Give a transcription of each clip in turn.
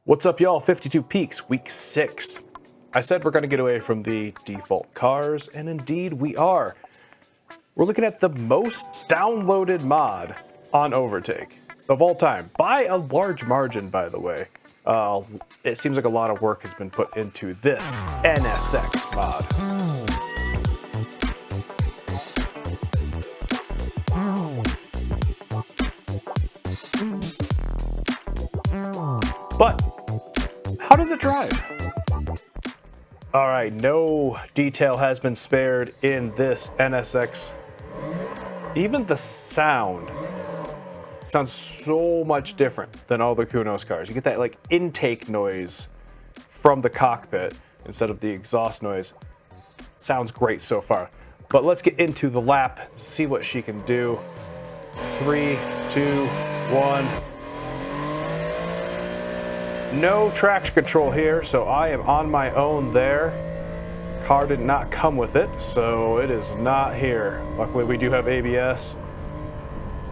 What's up, y'all? 52 Peaks, week 6. I said we're going to get away from the default cars, and indeed we are. We're looking at the most downloaded mod on Overtake of all time, by a large margin, by the way. It seems like a lot of work has been put into this NSX mod. But how does it drive? All right, no detail has been spared in this NSX. Even the sound sounds so much different than all the Kunos cars. You get that like intake noise from the cockpit instead of the exhaust noise. Sounds great so far. But let's get into the lap, see what she can do. 3, 2, 1. No traction control here, so I am on my own there. Car did not come with it, so it is not here. Luckily, we do have ABS.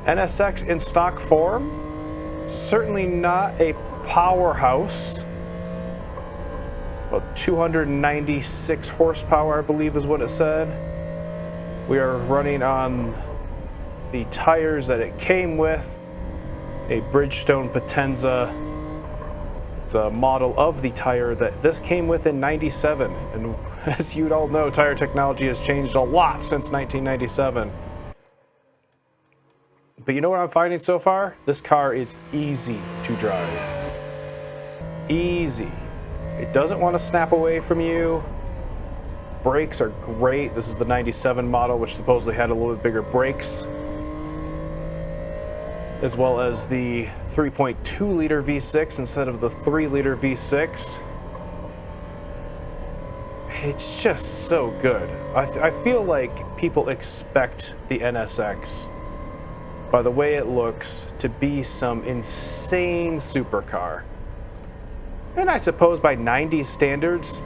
NSX in stock form, certainly not a powerhouse. About 296 horsepower, I believe is what it said. We are running on the tires that it came with, a Bridgestone Potenza. It's a model of the tire that this came with in 97, and as you all know, tire technology has changed a lot since 1997. But you know what I'm finding so far? This car is easy to drive. Easy. It doesn't want to snap away from you. Brakes are great. This is the 97 model, which supposedly had a little bit bigger brakes, as well as the 3.2 liter V6 instead of the 3 liter V6. It's just so good. I feel like people expect the NSX, by the way it looks, to be some insane supercar. And I suppose by 90s standards,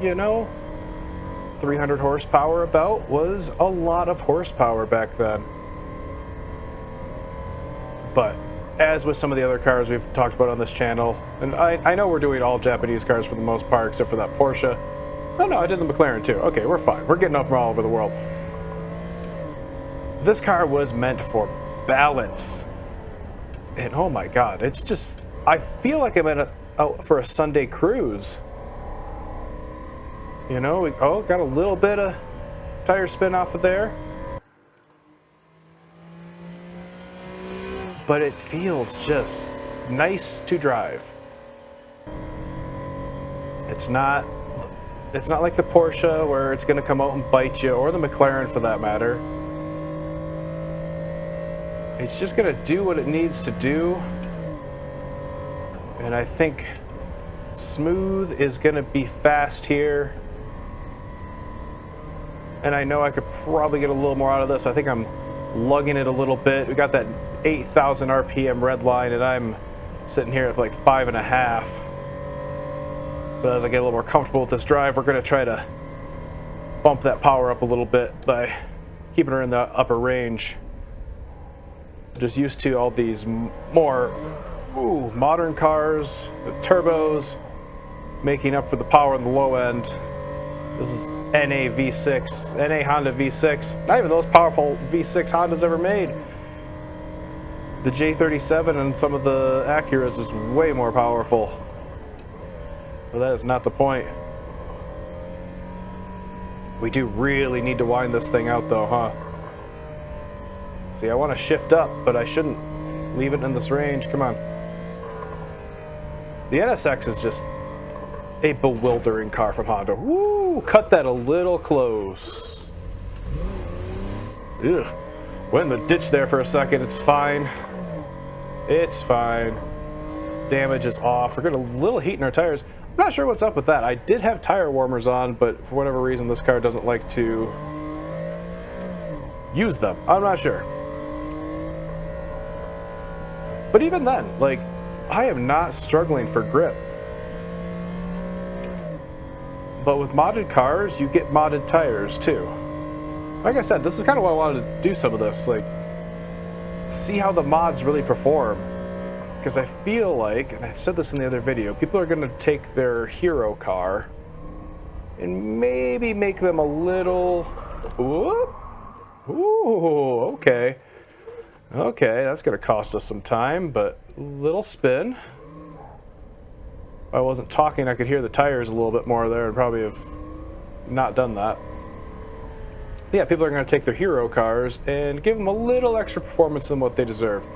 you know, 300 horsepower about was a lot of horsepower back then. But as with some of the other cars we've talked about on this channel, and I know we're doing all Japanese cars for the most part, except for that Porsche. No, I did the McLaren too. Okay, we're fine. We're getting off from all over the world. This car was meant for balance. And oh my God, it's just, I feel like I'm out for a Sunday cruise. You know, got a little bit of tire spin off of there. But it feels just nice to drive. It's not like the Porsche where it's going to come out and bite you, or the McLaren for that matter. It's just going to do what it needs to do. And I think smooth is going to be fast here. And I know I could probably get a little more out of this. I think I'm lugging it a little bit. We got that 8,000 RPM red line, and I'm sitting here at like 5.5. So as I get a little more comfortable with this drive, we're going to try to bump that power up a little bit by keeping her in the upper range. I'm just used to all these more modern cars with turbos making up for the power in the low end. This is NA Honda V6. Not even the most powerful V6 Honda's ever made. The J37 and some of the Acuras is way more powerful. But that is not the point. We do really need to wind this thing out though, huh? See, I want to shift up, but I shouldn't leave it in this range. Come on. The NSX is just a bewildering car from Honda. Woo! Cut that a little close. Ugh. Went in the ditch there for a second. It's fine. It's fine. Damage is off. We're getting a little heat in our tires. I'm not sure what's up with that. I did have tire warmers on, but for whatever reason, this car doesn't like to use them. I'm not sure. But even then, like, I am not struggling for grip. But with modded cars, you get modded tires too. Like I said, this is kind of why I wanted to do some of this. Like, see how the mods really perform. Because I feel like, and I said this in the other video, people are going to take their hero car and maybe make them a little... Whoop. Ooh, okay. Okay, that's going to cost us some time, but little spin. If I wasn't talking, I could hear the tires a little bit more there and probably have not done that. But yeah, people are going to take their hero cars and give them a little extra performance than what they deserve.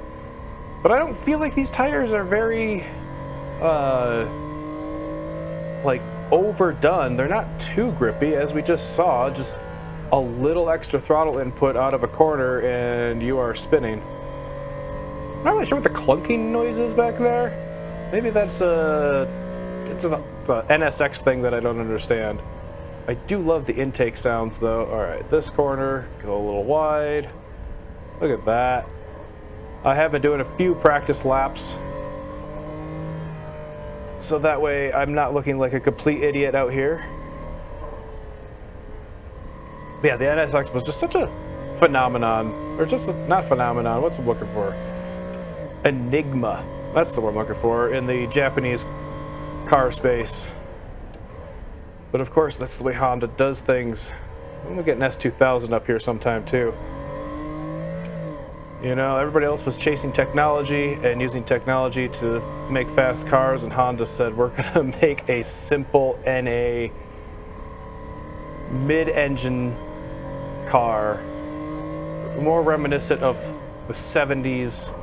But I don't feel like these tires are very, like, overdone. They're not too grippy, as we just saw. Just a little extra throttle input out of a corner and you are spinning. I'm not really sure what the clunking noise is back there. Maybe that's it's a NSX thing that I don't understand. I do love the intake sounds though. Alright, this corner, go a little wide. Look at that. I have been doing a few practice laps, so that way I'm not looking like a complete idiot out here. But yeah, the NSX was just such a phenomenon, or just not phenomenon, what's I'm looking for? Enigma. That's the word I'm looking for in the Japanese car space. But of course, that's the way Honda does things. I'm gonna get an S2000 up here sometime too. You know, everybody else was chasing technology and using technology to make fast cars, and Honda said, we're gonna make a simple NA mid-engine car, more reminiscent of the 70s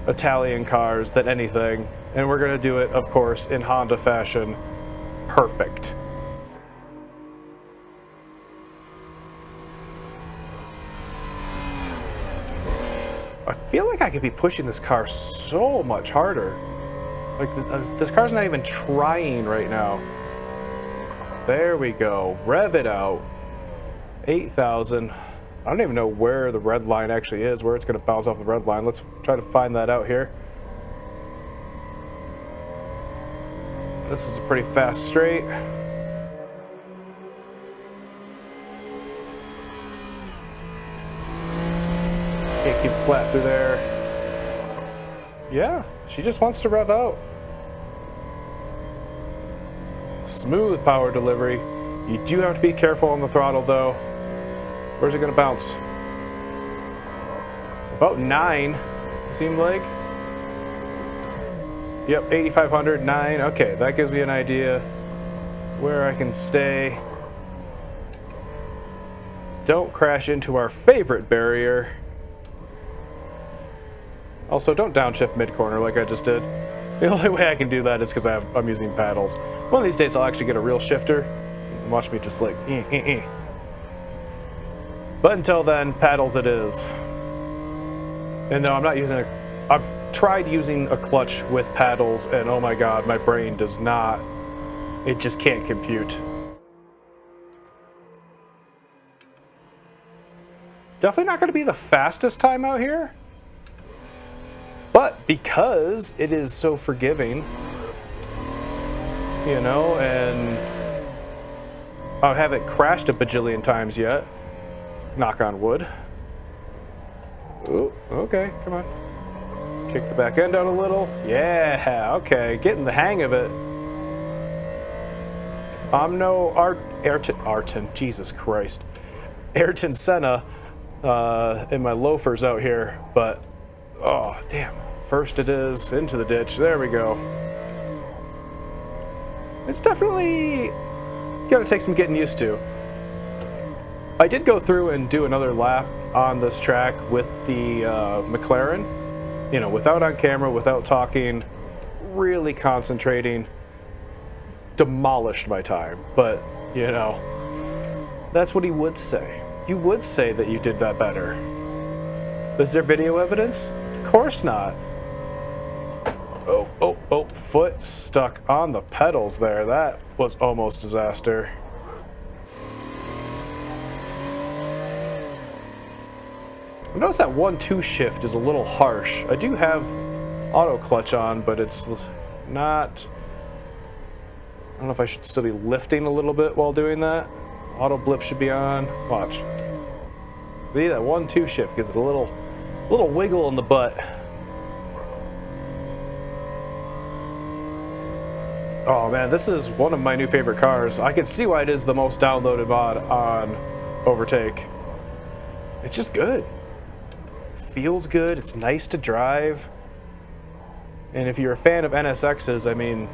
Italian cars than anything, and we're gonna do it, of course, in Honda fashion. Perfect. I feel like I could be pushing this car so much harder. Like, this car's not even trying right now. There we go. Rev it out. 8,000. I don't even know where the red line actually is, where it's going to bounce off the red line. Let's try to find that out here. This is a pretty fast straight. Can't keep it flat through there. Yeah, she just wants to rev out. Smooth power delivery. You do have to be careful on the throttle though. Where's it gonna bounce? About 9, it seemed like. Yep, 8,500, 9. Okay, that gives me an idea where I can stay. Don't crash into our favorite barrier. Also, don't downshift mid-corner like I just did. The only way I can do that is because I'm using paddles. One of these days I'll actually get a real shifter and watch me just like But until then, paddles it is. And no, I'm not using I've tried using a clutch with paddles and oh my god, my brain does not, it just can't compute. Definitely not going to be the fastest time out here. But because it is so forgiving, you know, and I haven't crashed a bajillion times yet, knock on wood. Ooh, okay, come on. Kick the back end out a little. Yeah, okay, getting the hang of it. I'm no Ayrton, Jesus Christ. Ayrton Senna in my loafers out here, but oh, damn. First it is, into the ditch, there we go. It's definitely gonna take some getting used to. I did go through and do another lap on this track with the McLaren, you know, without on camera, without talking, really concentrating, demolished my time, but, you know, that's what he would say. You would say that you did that better. Is there video evidence? Of course not. Oh, foot stuck on the pedals there. That was almost disaster. I notice that 1-2 shift is a little harsh. I do have auto clutch on, but it's not... I don't know if I should still be lifting a little bit while doing that. Auto blip should be on. Watch. See, that 1-2 shift gives it a little wiggle in the butt. Oh man, this is one of my new favorite cars. I can see why it is the most downloaded mod on Overtake. It's just good. It feels good. It's nice to drive. And if you're a fan of NSXs, I mean,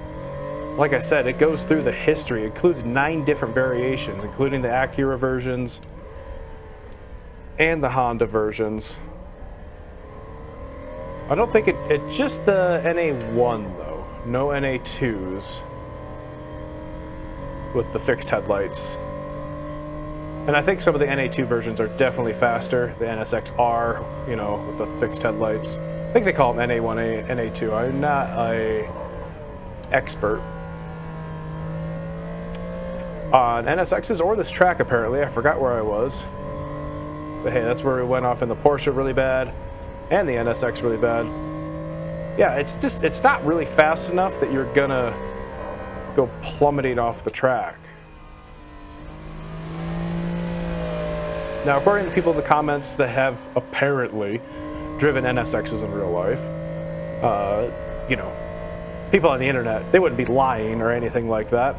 like I said, it goes through the history. It includes 9 different variations, including the Acura versions and the Honda versions. I don't think it's just the NA1 though. No NA2s with the fixed headlights. And I think some of the NA2 versions are definitely faster. The NSX-R, you know, with the fixed headlights. I think they call them NA1, NA2. I'm not an expert on NSXs or this track, apparently. I forgot where I was. But hey, that's where we went off in the Porsche really bad and the NSX really bad. Yeah, it's not really fast enough that you're gonna go plummeting off the track. Now, according to people in the comments that have apparently driven NSXs in real life, you know, people on the internet, they wouldn't be lying or anything like that.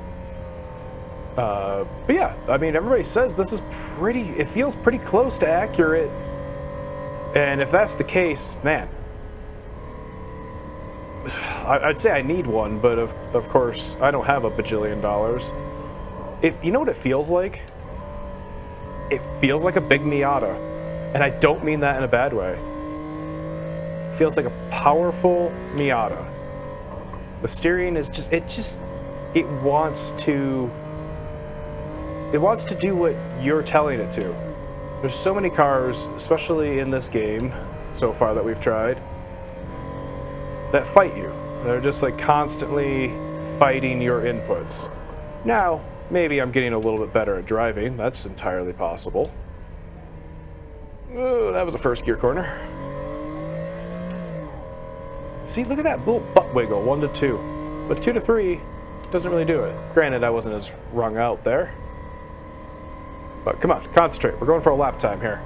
But yeah, I mean, everybody says this is it feels pretty close to accurate. And if that's the case, man, I'd say I need one, but of course, I don't have a bajillion dollars. You know what it feels like? It feels like a big Miata. And I don't mean that in a bad way. It feels like a powerful Miata. The steering is it wants to do what you're telling it to. There's so many cars, especially in this game so far that we've tried, that fight you. They're just like constantly fighting your inputs. Now, maybe I'm getting a little bit better at driving. That's entirely possible. Oh, that was a first gear corner. See, look at that little butt wiggle, 1 to 2. But 2 to 3 doesn't really do it. Granted, I wasn't as wrung out there. But come on, concentrate. We're going for a lap time here.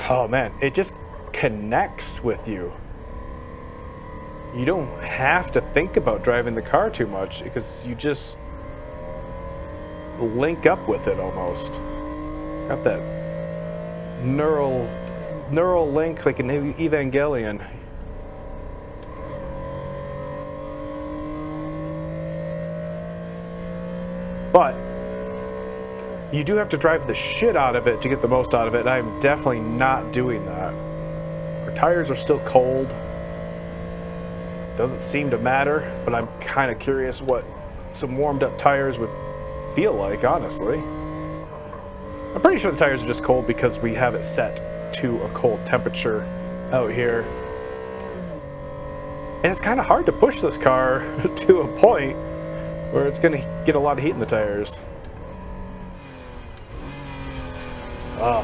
Oh man, it just connects with you. You don't have to think about driving the car too much because you just link up with it almost. Got that neural link like an Evangelion. But you do have to drive the shit out of it to get the most out of it, and I'm definitely not doing that. Our tires are still cold. Doesn't seem to matter, but I'm kind of curious what some warmed up tires would feel like, honestly. I'm pretty sure the tires are just cold because we have it set to a cold temperature out here. And it's kind of hard to push this car to a point where it's going to get a lot of heat in the tires. Ah,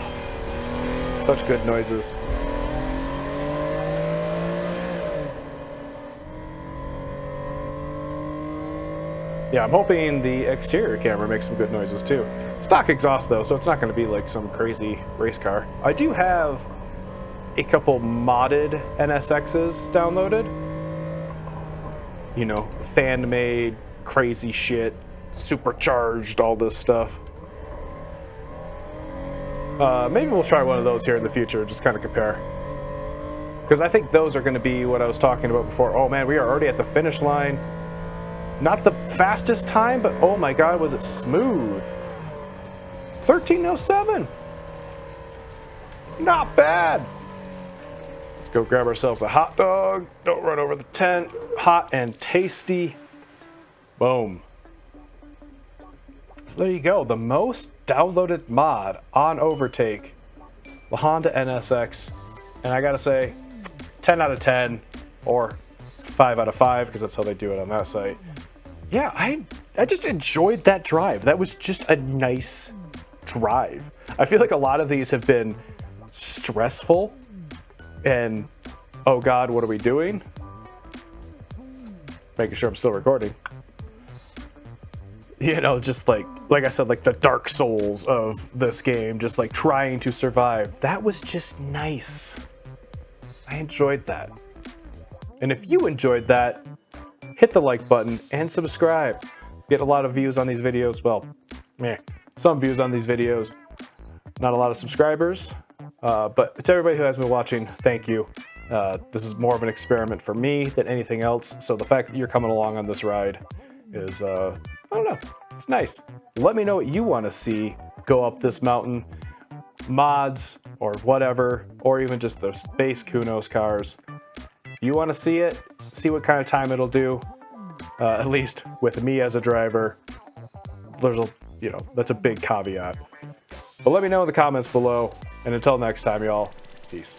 such good noises. Yeah, I'm hoping the exterior camera makes some good noises too. Stock exhaust though, so it's not going to be like some crazy race car. I do have a couple modded NSXs downloaded. You know, fan-made, crazy shit, supercharged, all this stuff. Maybe we'll try one of those here in the future, just kind of compare. Because I think those are going to be what I was talking about before. Oh man, we are already at the finish line. Not the fastest time, but oh my god, was it smooth. 13:07. Not bad. Let's go grab ourselves a hot dog. Don't run over the tent. Hot and tasty. Boom. So there you go. The most downloaded mod on Overtake. The Honda NSX. And I gotta say, 10 out of 10 or 5 out of 5 because that's how they do it on that site. Yeah, I just enjoyed that drive. That was just a nice drive. I feel like a lot of these have been stressful and oh god, what are we doing? Making sure I'm still recording. You know, just like I said, like the Dark Souls of this game, just like trying to survive. That was just nice. I enjoyed that. And if you enjoyed that, hit the like button and subscribe. Get a lot of views on these videos. Well, some views on these videos. Not a lot of subscribers, but to everybody who has been watching, thank you. This is more of an experiment for me than anything else. So the fact that you're coming along on this ride is, I don't know, it's nice. Let me know what you want to see go up this mountain. Mods or whatever, or even just the space Kunos cars. If you want to see it, see what kind of time it'll do, at least with me as a driver, there's a, that's a big caveat. But let me know in the comments below, and until next time, y'all, peace.